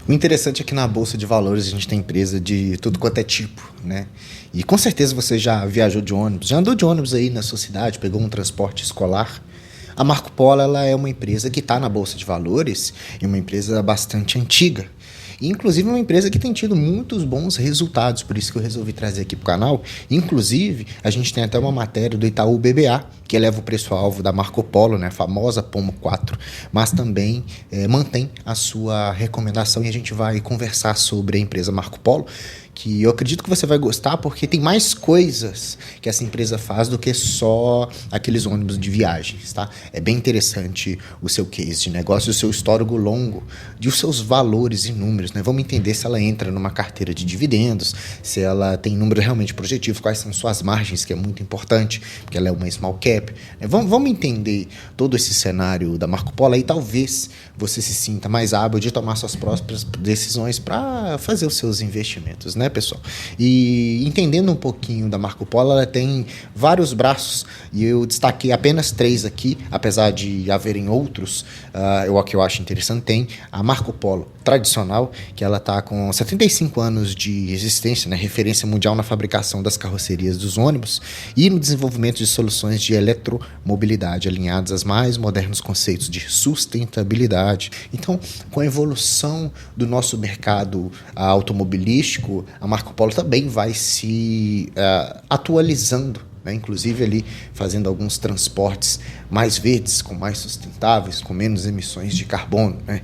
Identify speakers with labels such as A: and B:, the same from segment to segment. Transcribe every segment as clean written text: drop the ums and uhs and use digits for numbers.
A: O interessante é que na Bolsa de Valores a gente tem empresa de tudo quanto é tipo, né? E com certeza você já viajou de ônibus, já andou de ônibus aí na sua cidade, pegou um transporte escolar. A Marco Polo ela é uma empresa que está na Bolsa de Valores e uma empresa bastante antiga. E, inclusive, uma empresa que tem tido muitos bons resultados, por isso que eu resolvi trazer aqui para o canal. Inclusive, a gente tem até uma matéria do Itaú BBA, que eleva o preço-alvo da Marco Polo, né, a famosa Pomo 4, mas também mantém a sua recomendação e a gente vai conversar sobre a empresa Marco Polo, que eu acredito que você vai gostar porque tem mais coisas que essa empresa faz do que só aqueles ônibus de viagens, tá? É bem interessante o seu case de negócio, o seu histórico longo, de os seus valores e números, né? Vamos entender se ela entra numa carteira de dividendos, se ela tem números realmente projetivos, quais são suas margens, que é muito importante, porque ela é uma small cap, né? Vamos entender todo esse cenário da Marco Polo e talvez você se sinta mais hábil de tomar suas próprias decisões para fazer os seus investimentos, né, pessoal? E entendendo um pouquinho da Marco Polo, ela tem vários braços e eu destaquei apenas 3 aqui, apesar de haverem outros. O que eu acho interessante tem a Marco Polo tradicional, que ela está com 75 anos de existência, né, referência mundial na fabricação das carrocerias dos ônibus e no desenvolvimento de soluções de eletromobilidade alinhadas aos mais modernos conceitos de sustentabilidade. Então, com a evolução do nosso mercado automobilístico, a Marco Polo também vai se atualizando, né? Inclusive ali fazendo alguns transportes mais verdes, com mais sustentáveis, com menos emissões de carbono, né?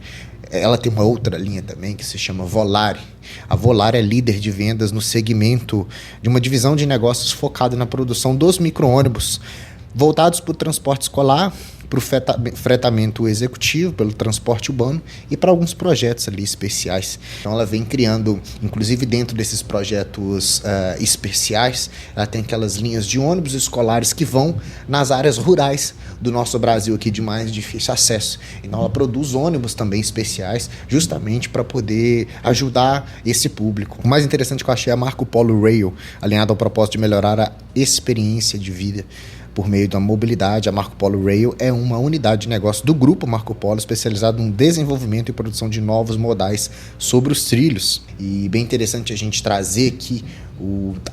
A: Ela tem uma outra linha também que se chama Volare. A Volare é líder de vendas no segmento de uma divisão de negócios focada na produção dos micro-ônibus voltados para o transporte escolar, para o fretamento executivo, pelo transporte urbano e para alguns projetos ali especiais. Então ela vem criando, inclusive dentro desses projetos especiais, ela tem aquelas linhas de ônibus escolares que vão nas áreas rurais do nosso Brasil aqui de mais difícil acesso. Então ela produz ônibus também especiais justamente para poder ajudar esse público. O mais interessante que eu achei é a Marco Polo Rail, alinhada ao propósito de melhorar a experiência de vida por meio da mobilidade. A Marco Polo Rail é uma unidade de negócio do grupo Marco Polo especializado no desenvolvimento e produção de novos modais sobre os trilhos. E bem interessante a gente trazer aqui,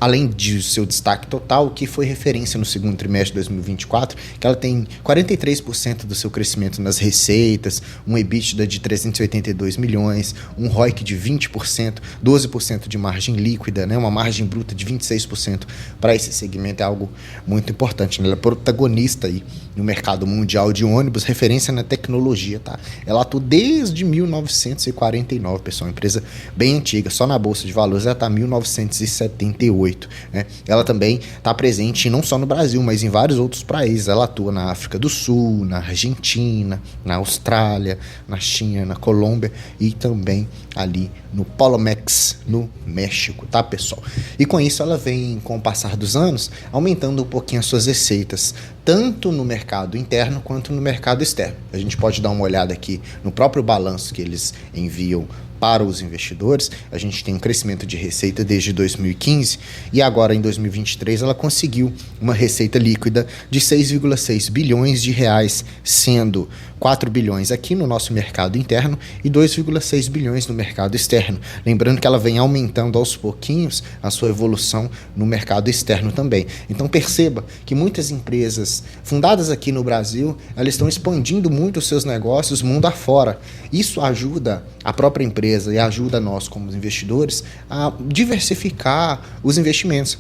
A: além de seu destaque total, que foi referência no segundo trimestre de 2024, que ela tem 43% do seu crescimento nas receitas, um EBITDA de 382 milhões, um ROIC de 20%, 12% de margem líquida, né? Uma margem bruta de 26% para esse segmento é algo muito importante, né? Ela é protagonista aí no mercado mundial de ônibus, referência na tecnologia, tá? Ela atua desde 1949, pessoal, uma empresa bem antiga, só na Bolsa de Valores ela está em 1978, né? Ela também está presente não só no Brasil, mas em vários outros países. Ela atua na África do Sul, na Argentina, na Austrália, na China, na Colômbia e também ali no Polomex, no México, tá, pessoal? E com isso ela vem, com o passar dos anos, aumentando um pouquinho as suas receitas, tanto no mercado interno quanto no mercado externo. A gente pode dar uma olhada aqui no próprio balanço que eles enviam para os investidores. A gente tem um crescimento de receita desde 2015 e agora em 2023 ela conseguiu uma receita líquida de 6,6 bilhões de reais, sendo 4 bilhões aqui no nosso mercado interno e 2,6 bilhões no mercado externo. Lembrando que ela vem aumentando aos pouquinhos a sua evolução no mercado externo também. Então perceba que muitas empresas fundadas aqui no Brasil, elas estão expandindo muito os seus negócios mundo afora. Isso ajuda a própria empresa e ajuda nós como investidores a diversificar os investimentos,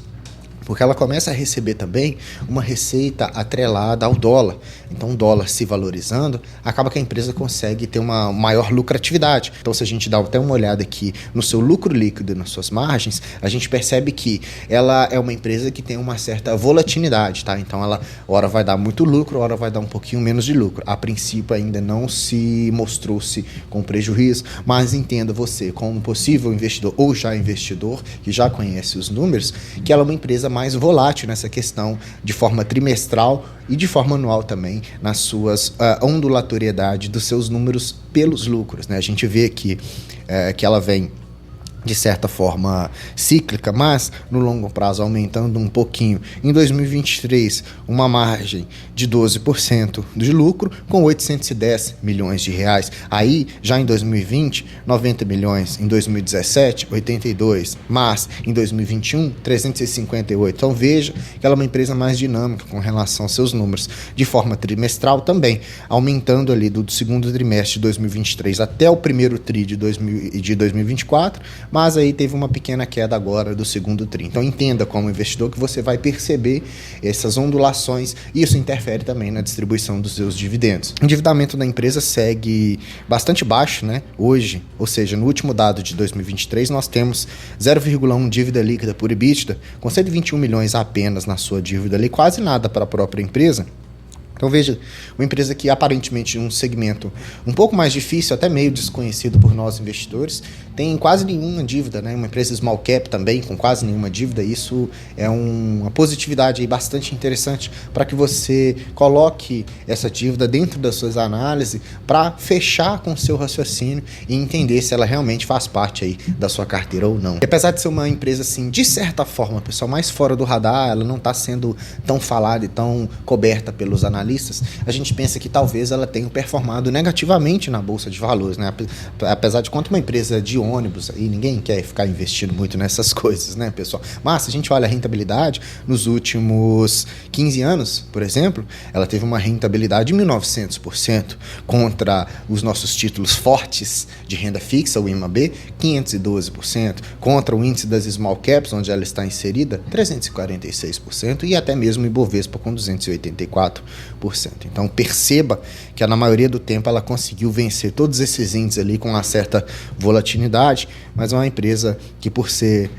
A: porque ela começa a receber também uma receita atrelada ao dólar. Então, o dólar se valorizando, acaba que a empresa consegue ter uma maior lucratividade. Então, se a gente dá até uma olhada aqui no seu lucro líquido, nas suas margens, a gente percebe que ela é uma empresa que tem uma certa volatilidade, tá? Então, ela hora vai dar muito lucro, hora vai dar um pouquinho menos de lucro. A princípio, ainda não se mostrou-se com prejuízo, mas entenda você, como possível investidor ou já investidor, que já conhece os números, que ela é uma empresa mais volátil nessa questão, de forma trimestral e de forma anual também, nas suas ondulatoriedade dos seus números pelos lucros, né? A gente vê aqui que ela vem de certa forma cíclica, mas no longo prazo aumentando um pouquinho. Em 2023, uma margem de 12% de lucro com 810 milhões de reais. Aí, já em 2020, 90 milhões. Em 2017, 82. Mas, em 2021, 358. Então, veja que ela é uma empresa mais dinâmica com relação aos seus números. De forma trimestral também, aumentando ali do segundo trimestre de 2023 até o primeiro tri de 2024, mas aí teve uma pequena queda agora do segundo tri. Então entenda como investidor que você vai perceber essas ondulações e isso interfere também na distribuição dos seus dividendos. O endividamento da empresa segue bastante baixo, né? Hoje, ou seja, no último dado de 2023, nós temos 0,1 dívida líquida por EBITDA, com 121 milhões apenas na sua dívida ali, quase nada para a própria empresa. Então veja, uma empresa que aparentemente um segmento um pouco mais difícil, até meio desconhecido por nós investidores, tem quase nenhuma dívida, né? Uma empresa small cap também com quase nenhuma dívida. Isso é uma positividade aí bastante interessante para que você coloque essa dívida dentro das suas análises para fechar com o seu raciocínio e entender se ela realmente faz parte aí da sua carteira ou não. E apesar de ser uma empresa assim, de certa forma, pessoal, mais fora do radar, ela não está sendo tão falada e tão coberta pelos analistas, a gente pensa que talvez ela tenha performado negativamente na Bolsa de Valores, né? Apesar de quanto uma empresa de ônibus, aí ninguém quer ficar investindo muito nessas coisas, né, pessoal? Mas se a gente olha a rentabilidade, nos últimos 15 anos, por exemplo, ela teve uma rentabilidade de 1.900% contra os nossos títulos fortes de renda fixa, o IMAB, 512%, contra o índice das small caps, onde ela está inserida, 346%, e até mesmo o Ibovespa com 284%. Então perceba que na maioria do tempo ela conseguiu vencer todos esses índices ali com uma certa volatilidade, mas é uma empresa que, por ser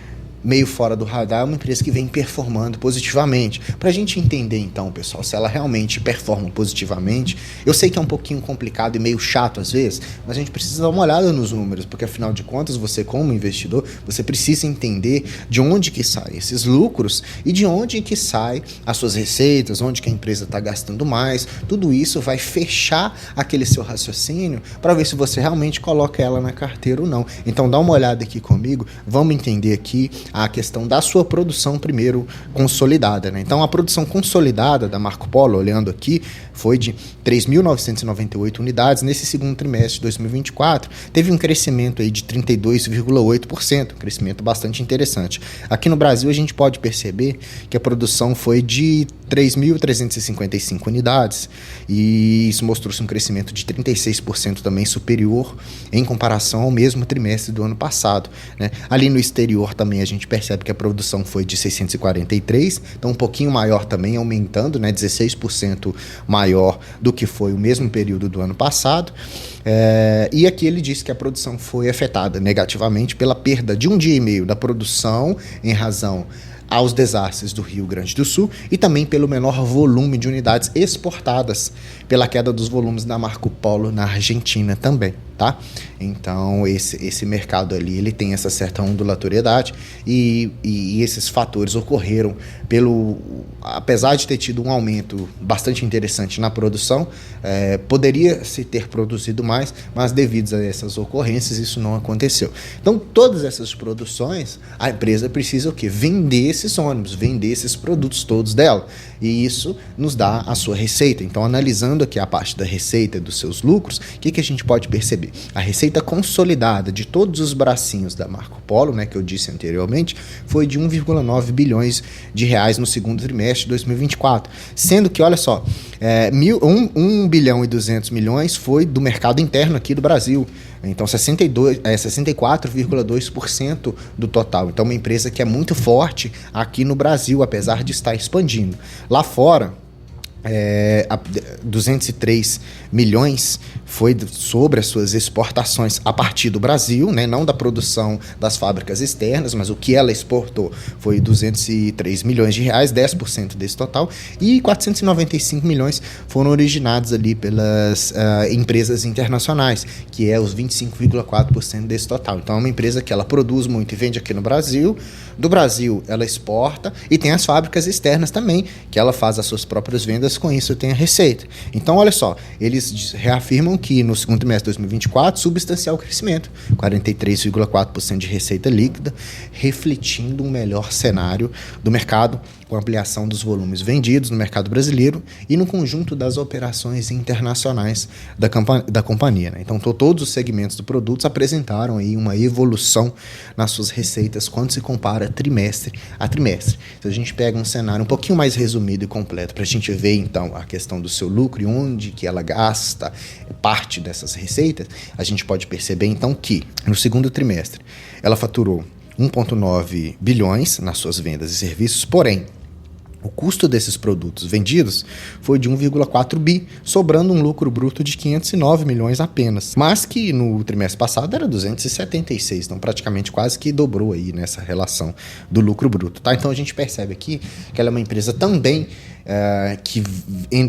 A: meio fora do radar, é uma empresa que vem performando positivamente. Para a gente entender então, pessoal, se ela realmente performa positivamente, eu sei que é um pouquinho complicado e meio chato às vezes, mas a gente precisa dar uma olhada nos números, porque afinal de contas, você como investidor, você precisa entender de onde que saem esses lucros e de onde que saem as suas receitas, onde que a empresa está gastando mais. Tudo isso vai fechar aquele seu raciocínio para ver se você realmente coloca ela na carteira ou não. Então dá uma olhada aqui comigo, vamos entender aqui a questão da sua produção primeiro consolidada, né? Então a produção consolidada da Marco Polo, olhando aqui, foi de 3.998 unidades nesse segundo trimestre de 2024, teve um crescimento aí de 32,8%, um crescimento bastante interessante. Aqui no Brasil a gente pode perceber que a produção foi de 3.355 unidades e isso mostrou-se um crescimento de 36% também superior em comparação ao mesmo trimestre do ano passado, né? Ali no exterior também a gente percebe que a produção foi de 643, então um pouquinho maior também, aumentando, né, 16% maior do que foi o mesmo período do ano passado. E aqui ele disse que a produção foi afetada negativamente pela perda de um dia e meio da produção em razão aos desastres do Rio Grande do Sul e também pelo menor volume de unidades exportadas, pela queda dos volumes da Marco Polo na Argentina também, tá? Então esse mercado ali, ele tem essa certa ondulatoriedade e esses fatores ocorreram apesar de ter tido um aumento bastante interessante na produção, poderia se ter produzido mais, mas devido a essas ocorrências isso não aconteceu. Então todas essas produções, a empresa precisa o quê? Vender esses ônibus, vender esses produtos todos dela, e isso nos dá a sua receita. Então analisando aqui a parte da receita e dos seus lucros, o que a gente pode perceber? A receita consolidada de todos os bracinhos da Marco Polo, né, que eu disse anteriormente, foi de 1,9 bilhões de reais no segundo trimestre de 2024, sendo que, olha só, 1 bilhão e 200 milhões foi do mercado interno aqui do Brasil, então 64,2% do total. Então uma empresa que é muito forte aqui no Brasil, apesar de estar expandindo. Lá fora, 203 milhões foi sobre as suas exportações a partir do Brasil, né? Não da produção das fábricas externas, mas o que ela exportou foi 203 milhões de reais, 10% desse total, e 495 milhões foram originados ali pelas empresas internacionais, que é os 25,4% desse total. Então é uma empresa que ela produz muito e vende aqui no Brasil, do Brasil ela exporta e tem as fábricas externas também, que ela faz as suas próprias vendas talvez com isso tenha receita. Então, olha só, eles reafirmam que no segundo trimestre de 2024, substancial crescimento, 43,4% de receita líquida, refletindo um melhor cenário do mercado, com ampliação dos volumes vendidos no mercado brasileiro e no conjunto das operações internacionais da companhia, né? Então, todos os segmentos do produto apresentaram aí uma evolução nas suas receitas quando se compara trimestre a trimestre. Se a gente pega um cenário um pouquinho mais resumido e completo para a gente ver, então, a questão do seu lucro e onde que ela gasta parte dessas receitas, a gente pode perceber, então, que no segundo trimestre ela faturou 1,9 bilhões nas suas vendas e serviços, porém, o custo desses produtos vendidos foi de 1,4 bi, sobrando um lucro bruto de 509 milhões apenas. Mas que no trimestre passado era 276, então praticamente quase que dobrou aí nessa relação do lucro bruto. Tá? Então a gente percebe aqui que ela é uma empresa também que,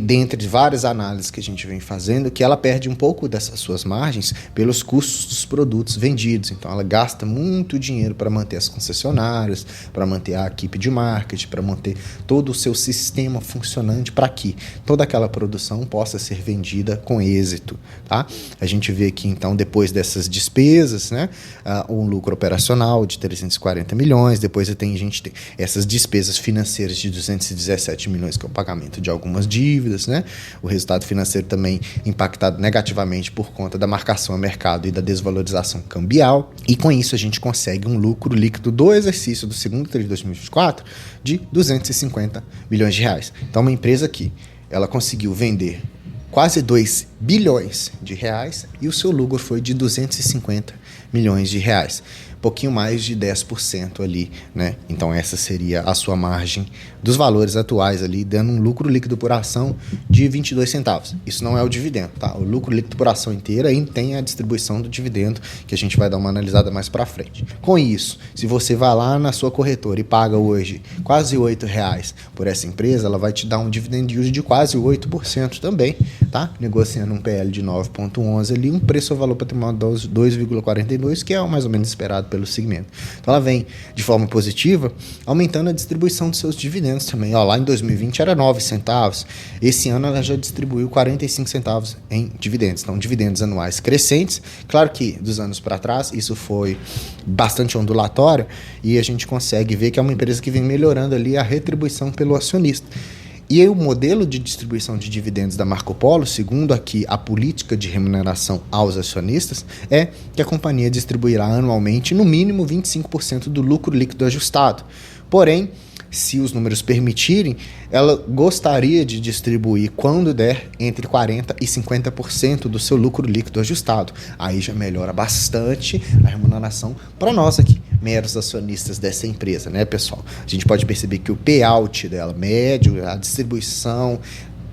A: dentre várias análises que a gente vem fazendo, que ela perde um pouco dessas suas margens pelos custos dos produtos vendidos. Então ela gasta muito dinheiro para manter as concessionárias, para manter a equipe de marketing, para manter todo o seu sistema funcionante para que toda aquela produção possa ser vendida com êxito. Tá? A gente vê aqui, então, depois dessas despesas, né, um lucro operacional de 340 milhões, depois a gente tem essas despesas financeiras de 217 milhões, que é o pagamento de algumas dívidas, né? O resultado financeiro também impactado negativamente por conta da marcação a mercado e da desvalorização cambial, e com isso a gente consegue um lucro líquido do exercício do segundo trimestre de 2024 de 250 bilhões de reais. Então, uma empresa que ela conseguiu vender quase 2 bilhões de reais e o seu lucro foi de 250 milhões de reais. Pouquinho mais de 10% ali, né? Então essa seria a sua margem dos valores atuais ali, dando um lucro líquido por ação de 22 centavos. Isso não é o dividendo, tá? O lucro líquido por ação inteira aí tem a distribuição do dividendo, que a gente vai dar uma analisada mais para frente. Com isso, se você vai lá na sua corretora e paga hoje quase R$8 por essa empresa, ela vai te dar um dividend yield de quase 8% também, tá? Negociando um PL de 9,11 ali, um preço ao valor patrimonial de 2,42, que é o mais ou menos esperado pelo segmento. Então ela vem de forma positiva, aumentando a distribuição dos seus dividendos também. Ó, lá em 2020 era 9 centavos, esse ano ela já distribuiu 45 centavos em dividendos. Então, dividendos anuais crescentes. Claro que dos anos para trás isso foi bastante ondulatório e a gente consegue ver que é uma empresa que vem melhorando ali a retribuição pelo acionista. E aí o modelo de distribuição de dividendos da Marco Polo, segundo aqui a política de remuneração aos acionistas, é que a companhia distribuirá anualmente no mínimo 25% do lucro líquido ajustado. Porém, se os números permitirem, ela gostaria de distribuir, quando der, entre 40% e 50% do seu lucro líquido ajustado. Aí já melhora bastante a remuneração para nós aqui, meros acionistas dessa empresa, né, pessoal? A gente pode perceber que o payout dela, médio, a distribuição,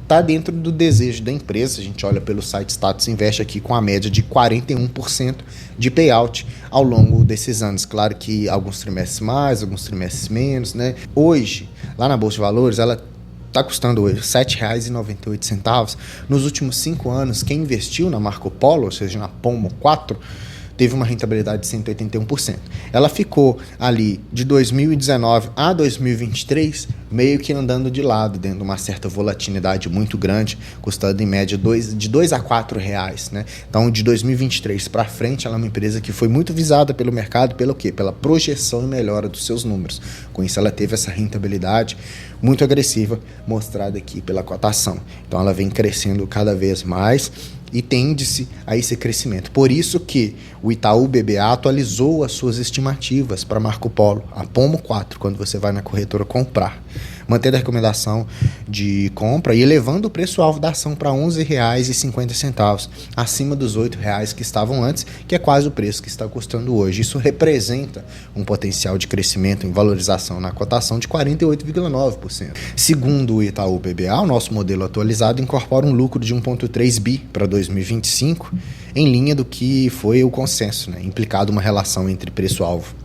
A: está dentro do desejo da empresa. A gente olha pelo site Status Invest aqui com a média de 41% de payout ao longo desses anos. Claro que alguns trimestres mais, alguns trimestres menos, né? Hoje, lá na Bolsa de Valores, ela está custando hoje R$ 7,98. Nos últimos 5 anos, quem investiu na Marco Polo, ou seja, na Pomo 4, teve uma rentabilidade de 181%. Ela ficou ali de 2019 a 2023 meio que andando de lado, dentro de uma certa volatilidade muito grande, custando em média de R$2 a R$4, né? Então, de 2023 para frente, ela é uma empresa que foi muito visada pelo mercado, pelo quê? Pela projeção e melhora dos seus números. Com isso, ela teve essa rentabilidade muito agressiva, mostrada aqui pela cotação. Então, ela vem crescendo cada vez mais e tende-se a esse crescimento. Por isso que o Itaú BBA atualizou as suas estimativas para Marco Polo, a Pomo 4, quando você vai na corretora comprar, mantendo a recomendação de compra e elevando o preço-alvo da ação para R$ 11,50, acima dos R$ 8,00 que estavam antes, que é quase o preço que está custando hoje. Isso representa um potencial de crescimento em valorização na cotação de 48,9%. Segundo o Itaú BBA, o nosso modelo atualizado incorpora um lucro de 1,3 bi para 2025, em linha do que foi o consenso, né? Implicado uma relação entre preço-alvo,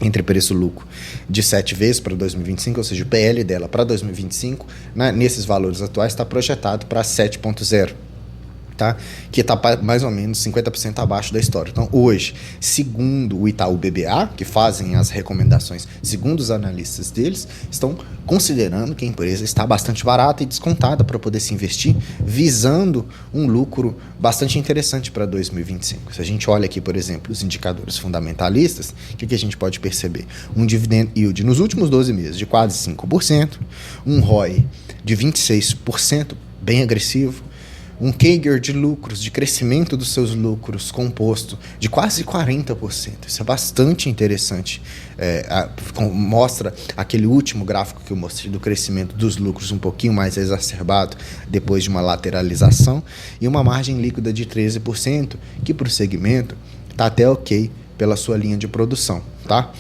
A: entre preço-lucro de 7 vezes para 2025, ou seja, o PL dela para 2025, né, nesses valores atuais, está projetado para 7,0. tá? Que está mais ou menos 50% abaixo da história. Então, hoje, segundo o Itaú BBA, que fazem as recomendações, segundo os analistas deles, estão considerando que a empresa está bastante barata e descontada para poder se investir, visando um lucro bastante interessante para 2025. Se a gente olha aqui, por exemplo, os indicadores fundamentalistas, o que a gente pode perceber? Um dividend yield nos últimos 12 meses de quase 5%, um ROI de 26%, bem agressivo, um CAGR de lucros, de crescimento dos seus lucros composto de quase 40%. Isso é bastante interessante. Mostra aquele último gráfico que eu mostrei do crescimento dos lucros um pouquinho mais exacerbado depois de uma lateralização e uma margem líquida de 13%, que para o segmento está até ok pela sua linha de produção. Tá?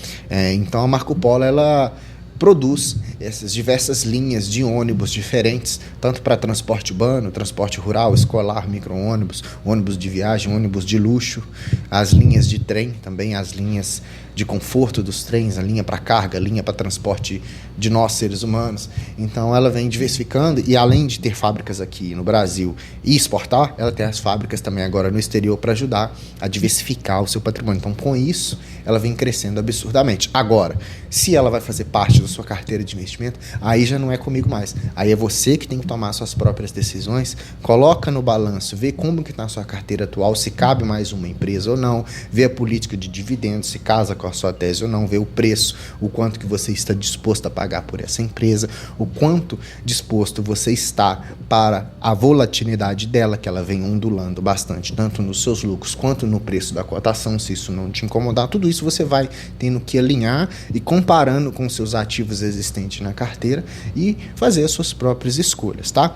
A: Então a Marco Polo, ela produz essas diversas linhas de ônibus diferentes, tanto para transporte urbano, transporte rural, escolar, micro-ônibus, ônibus de viagem, ônibus de luxo, as linhas de trem, também as linhas de conforto dos trens, a linha para carga, a linha para transporte de nós, seres humanos. Então ela vem diversificando e além de ter fábricas aqui no Brasil e exportar, ela tem as fábricas também agora no exterior para ajudar a diversificar o seu patrimônio. Então com isso, ela vem crescendo absurdamente. Agora, se ela vai fazer parte da sua carteira de investimento, aí já não é comigo mais. Aí é você que tem que tomar suas próprias decisões, coloca no balanço, vê como que está a sua carteira atual, se cabe mais uma empresa ou não, vê a política de dividendos, se casa com a sua tese ou não, vê o preço, o quanto que você está disposto a pagar por essa empresa, o quanto disposto você está para a volatilidade dela, que ela vem ondulando bastante, tanto nos seus lucros quanto no preço da cotação, se isso não te incomodar, tudo isso você vai tendo que alinhar e comparando com seus ativos existentes na carteira e fazer as suas próprias escolhas, tá?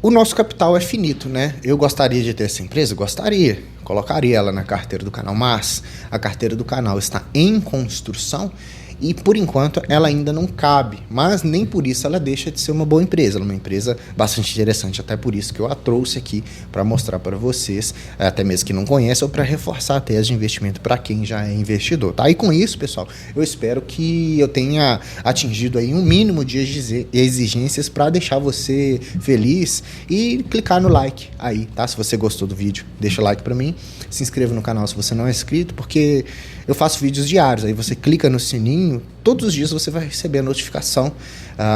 A: O nosso capital é finito, né? Eu gostaria de ter essa empresa? Gostaria. Colocaria ela na carteira do canal, mas a carteira do canal está em construção e, por enquanto, ela ainda não cabe. Mas nem por isso ela deixa de ser uma boa empresa. Ela é uma empresa bastante interessante, até por isso que eu a trouxe aqui para mostrar para vocês, até mesmo que não conhecem, ou para reforçar a tese de investimento para quem já é investidor, tá? E com isso, pessoal, eu espero que eu tenha atingido aí um mínimo de exigências para deixar você feliz e clicar no like aí, tá? Se você gostou do vídeo, deixa o like para mim, se inscreva no canal se você não é inscrito, porque eu faço vídeos diários, aí você clica no sininho, todos os dias você vai receber a notificação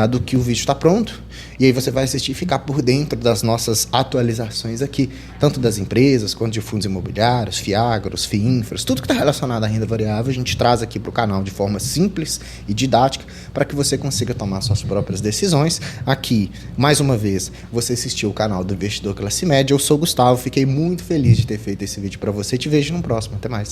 A: do que o vídeo está pronto, e aí você vai assistir e ficar por dentro das nossas atualizações aqui, tanto das empresas, quanto de fundos imobiliários, FIAGROS, FIINFRAs, tudo que está relacionado à renda variável, a gente traz aqui para o canal de forma simples e didática, para que você consiga tomar suas próprias decisões. Aqui, mais uma vez, você assistiu o canal do Investidor Classe Média, eu sou o Gustavo, fiquei muito feliz de ter feito esse vídeo para você, te vejo no próximo, até mais.